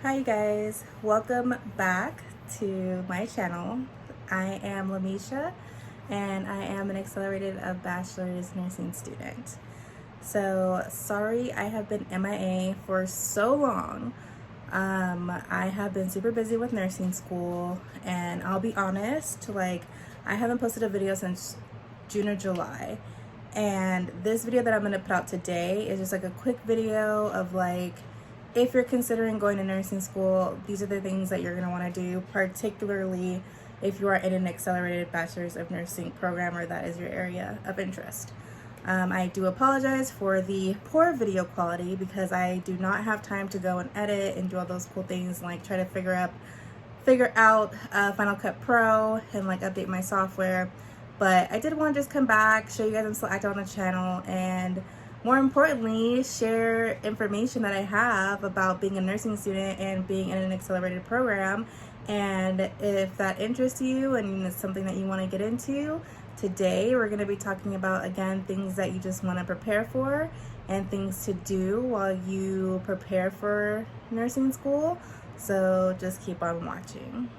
Hi guys, welcome back to my channel. I am Lamisha and I am an accelerated of bachelor's nursing student. So sorry I have been MIA for so long. I have been super busy with nursing school, and I'll be honest, I haven't posted a video since June or July. And this video that I'm going to put out today is just like a quick video of if you're considering going to nursing school, these are the things that you're going to want to do, particularly if you are in an accelerated bachelor's of nursing program or that is your area of interest. I do apologize for the poor video quality because I do not have time to go and edit and do all those cool things, like try to figure out Final Cut Pro and update my software. But I did want to just come back, show you guys I'm still active on the channel, and more importantly, share information that I have about being a nursing student and being in an accelerated program. And if that interests you and it's something that you want to get into, today we're going to be talking about, again, things that you just want to prepare for and things to do while you prepare for nursing school. So just keep on watching.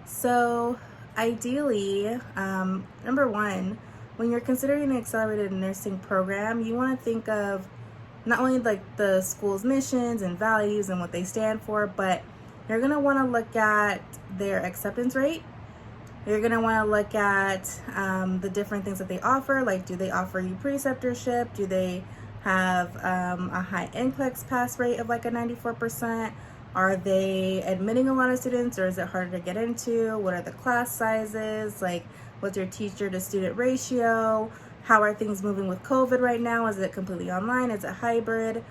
So ideally, number one, when you're considering an accelerated nursing program, you want to think of not only the school's missions and values and what they stand for, but you're going to want to look at their acceptance rate. You're going to want to look at the different things that they offer. Do they offer you preceptorship? Do they have a high NCLEX pass rate of a 94%? Are they admitting a lot of students, or is it harder to get into? What are the class sizes? What's your teacher to student ratio? How are things moving with COVID right now? Is it completely online? Is it hybrid?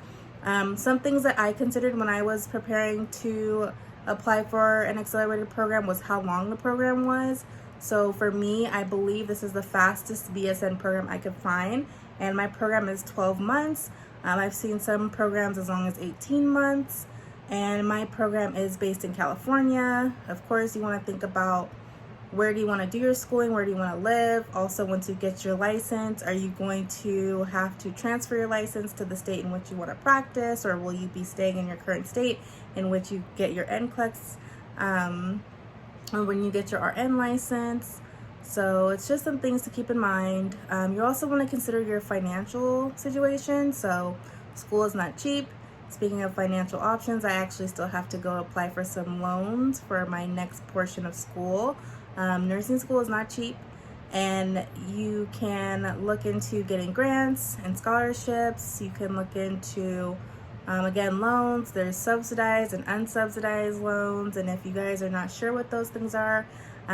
Some things that I considered when I was preparing to apply for an accelerated program was how long the program was. So for me, I believe this is the fastest BSN program I could find, and my program is 12 months. I've seen some programs as long as 18 months, and my program is based in California. Of course, you want to think about where do you want to do your schooling, where do you want to live. Also, once you get your license, are you going to have to transfer your license to the state in which you want to practice, or will you be staying in your current state in which you get your NCLEX or when you get your RN license? So it's just some things to keep in mind. You also want to consider your financial situation. So school is not cheap. Speaking of financial options, I actually still have to go apply for some loans for my next portion of school. Nursing school is not cheap, and you can look into getting grants and scholarships. You can look into, again, loans. There's subsidized and unsubsidized loans, and if you guys are not sure what those things are,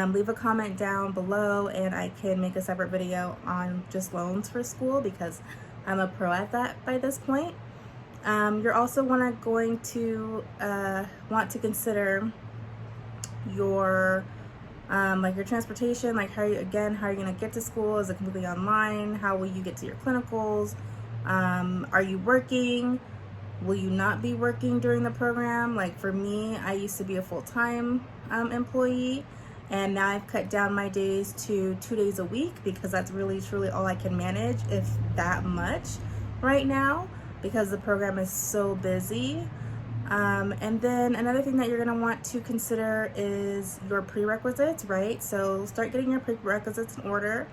leave a comment down below and I can make a separate video on just loans for school because I'm a pro at that by this point. You're also going to want to consider your your transportation, how are you going to get to school? Is it completely online? How will you get to your clinicals? Are you working? Will you not be working during the program? For me, I used to be a full-time employee, and now I've cut down my days to 2 days a week because that's really truly all I can manage, if that much, right now, because the program is so busy. And then another thing that you're going to want to consider is your prerequisites, right? So start getting your prerequisites in order.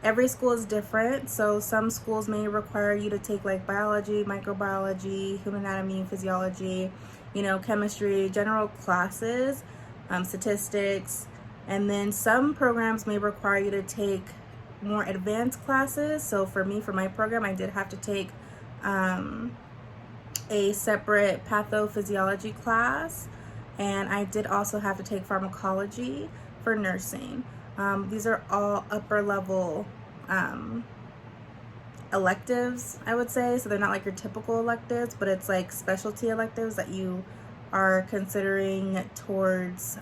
Every school is different. So some schools may require you to take biology, microbiology, human anatomy, physiology, chemistry, general classes, statistics. And then some programs may require you to take more advanced classes. So for me, for my program, I did have to take a separate pathophysiology class, and I did also have to take pharmacology for nursing. These are all upper level electives, I would say. So they're not your typical electives, but it's specialty electives that you are considering towards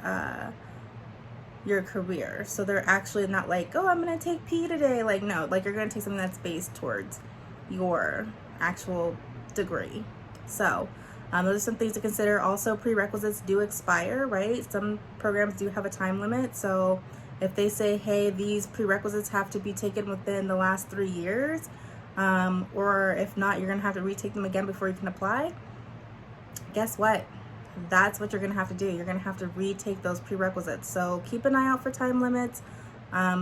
your career. So they're actually not oh, I'm gonna take P today. No, you're gonna take something that's based towards your actual degree. So those are some things to consider. Also, prerequisites do expire, right? Some programs do have a time limit. So if they say, hey, these prerequisites have to be taken within the last 3 years, or if not, you're going to have to retake them again before you can apply, guess what? That's what you're going to have to do. You're going to have to retake those prerequisites. So keep an eye out for time limits.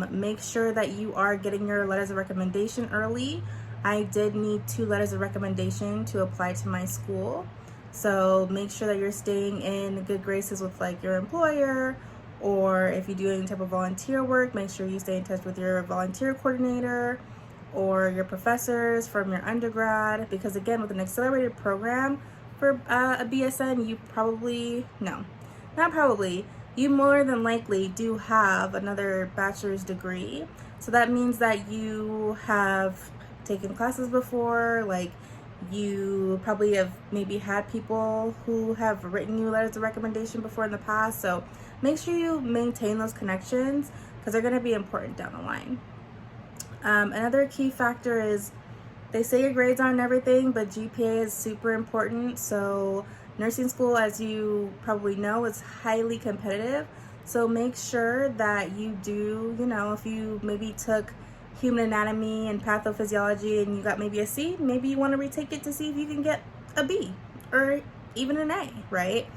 Make sure that you are getting your letters of recommendation early. I did need 2 letters of recommendation to apply to my school. So make sure that you're staying in good graces with like your employer, or if you do any type of volunteer work, make sure you stay in touch with your volunteer coordinator or your professors from your undergrad, because again, with an accelerated program for a BSN, you probably, no, not probably, you more than likely do have another bachelor's degree. So that means that you have taken classes before, like you probably have maybe had people who have written you letters of recommendation before in the past. So make sure you maintain those connections because they're going to be important down the line. Another key factor is, they say your grades aren't everything, but GPA is super important. So nursing school, as you probably know, is highly competitive. So make sure that you do, you know, if you maybe took human anatomy and pathophysiology and you got maybe a C, maybe you want to retake it to see if you can get a B or even an A, right?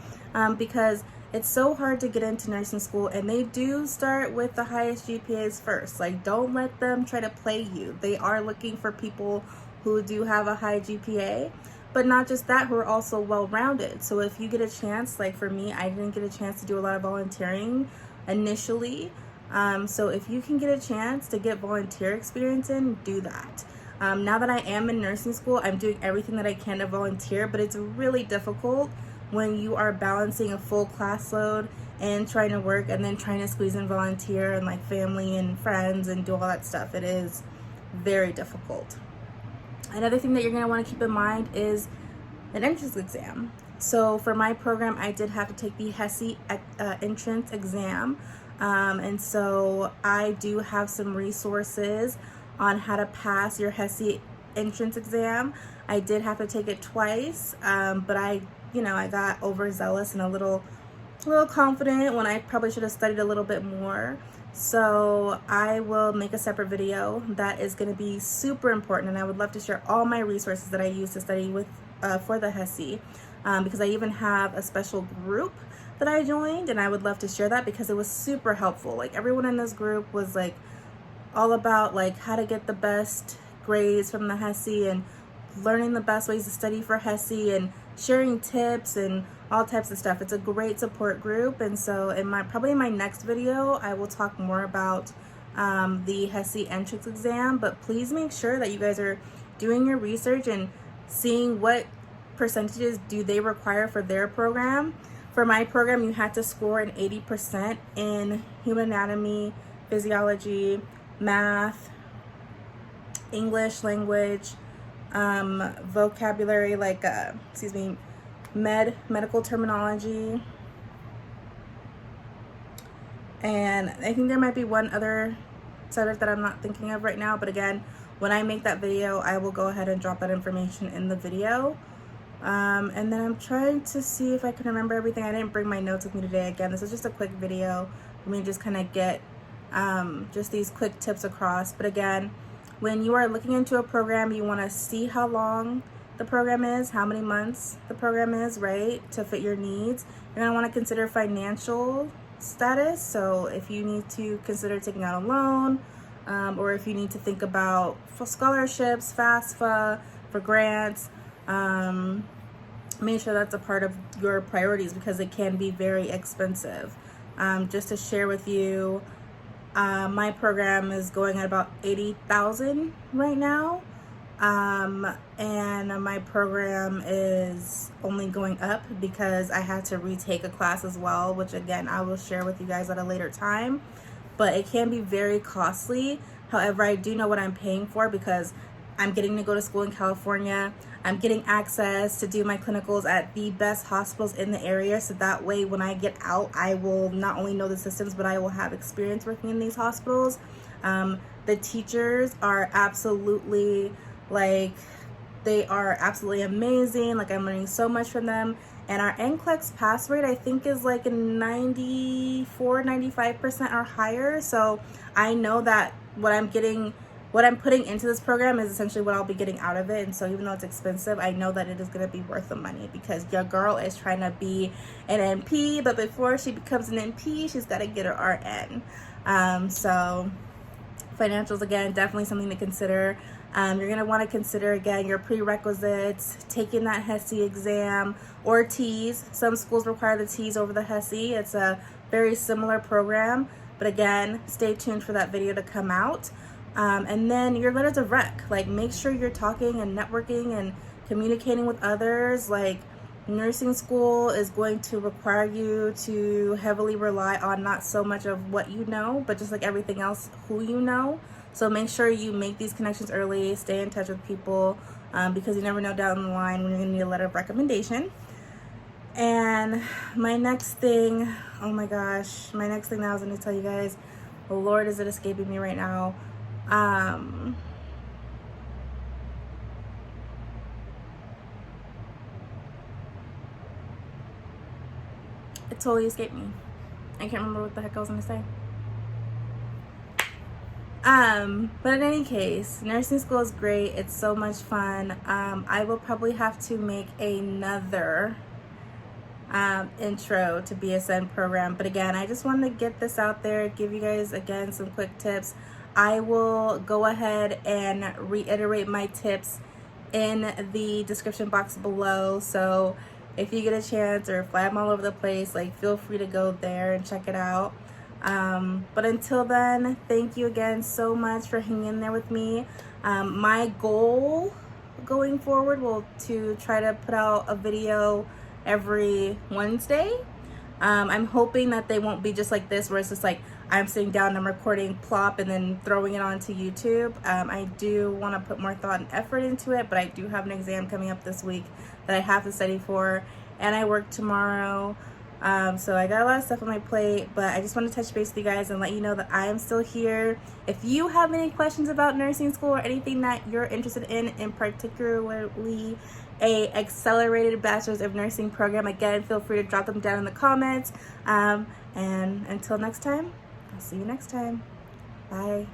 Because it's so hard to get into nursing school, and they do start with the highest GPAs first. Like, don't let them try to play you. They are looking for people who do have a high GPA, but not just that, who are also well-rounded. So if you get a chance, like for me, I didn't get a chance to do a lot of volunteering initially. So if you can get a chance to get volunteer experience in, do that. Now that I am in nursing school, I'm doing everything that I can to volunteer, but it's really difficult when you are balancing a full class load and trying to work and then trying to squeeze in volunteer and like family and friends and do all that stuff. It is very difficult. Another thing that you're going to want to keep in mind is an entrance exam. So for my program, I did have to take the HESI entrance exam. And so I do have some resources on how to pass your HESI entrance exam. I did have to take it twice, but I got overzealous and a little confident when I probably should have studied a little bit more. So I will make a separate video that is going to be super important, and I would love to share all my resources that I use to study with for the HESI, because I even have a special group that I joined, and I would love to share that because it was super helpful. Like, everyone in this group was like all about like how to get the best grades from the HESI and learning the best ways to study for HESI and sharing tips and all types of stuff. It's a great support group. And so probably in my next video, I will talk more about the HESI entrance exam, but please make sure that you guys are doing your research and seeing what percentages do they require for their program. For my program, you had to score an 80% in human anatomy, physiology, math, English language, vocabulary, like medical terminology, and I think there might be one other subject that I'm not thinking of right now, but again, when I make that video, I will go ahead and drop that information in the video. And then I'm trying to see if I can remember everything. I didn't bring my notes with me today. Again, this is just a quick video for me to just kind of get just these quick tips across. But again, when you are looking into a program, you want to see how long the program is, how many months the program is, right, to fit your needs. You're going to want to consider financial status. So if you need to consider taking out a loan, or if you need to think about for scholarships, FAFSA, for grants, make sure that's a part of your priorities because it can be very expensive. Just to share with you, my program is going at about $80,000 right now, and my program is only going up because I had to retake a class as well, which again I will share with you guys at a later time. But it can be very costly. However, I do know what I'm paying for because I'm getting to go to school in California. I'm getting access to do my clinicals at the best hospitals in the area, so that way when I get out, I will not only know the systems, but I will have experience working in these hospitals. The teachers are absolutely, they are absolutely amazing. Like, I'm learning so much from them. And our NCLEX pass rate, I think, is like 94, 95% or higher. So I know that what I'm getting what I'm putting into this program is essentially what I'll be getting out of it. And so even though it's expensive, I know that it is going to be worth the money, because your girl is trying to be an NP, but before she becomes an NP, she's got to get her RN. So financials, again, definitely something to consider. You're going to want to consider, again, your prerequisites, taking that HESI exam, or TEAS. Some schools require the TEAS over the HESI. It's a very similar program, but again, stay tuned for that video to come out. And then your letters of rec, like make sure you're talking and networking and communicating with others. Like nursing school is going to require you to heavily rely on not so much of what you know, but just like everything else, who you know. So make sure you make these connections early, stay in touch with people, because you never know down the line when you're gonna need a letter of recommendation. And my next thing, oh my gosh, my next thing that I was gonna tell you guys, oh Lord, is it escaping me right now? It totally escaped me. I can't remember what the heck I was gonna say. But in any case, nursing school is great. It's so much fun. I will probably have to make another intro to BSN program, but again, I just wanted to get this out there, give you guys again some quick tips. I will go ahead and reiterate my tips in the description box below, so if you get a chance, or if I'm all over the place, like feel free to go there and check it out. But until then, thank you again so much for hanging in there with me. My goal going forward will to try to put out a video every Wednesday. I'm hoping that they won't be just like this, where it's just like I'm sitting down and I'm recording plop and then throwing it onto YouTube. I do want to put more thought and effort into it, but I do have an exam coming up this week that I have to study for, and I work tomorrow. So I got a lot of stuff on my plate, but I just want to touch base with you guys and let you know that I am still here. If you have any questions about nursing school or anything that you're interested in particularly a accelerated bachelor's of nursing program, again, feel free to drop them down in the comments. And until next time, I'll see you next time. Bye.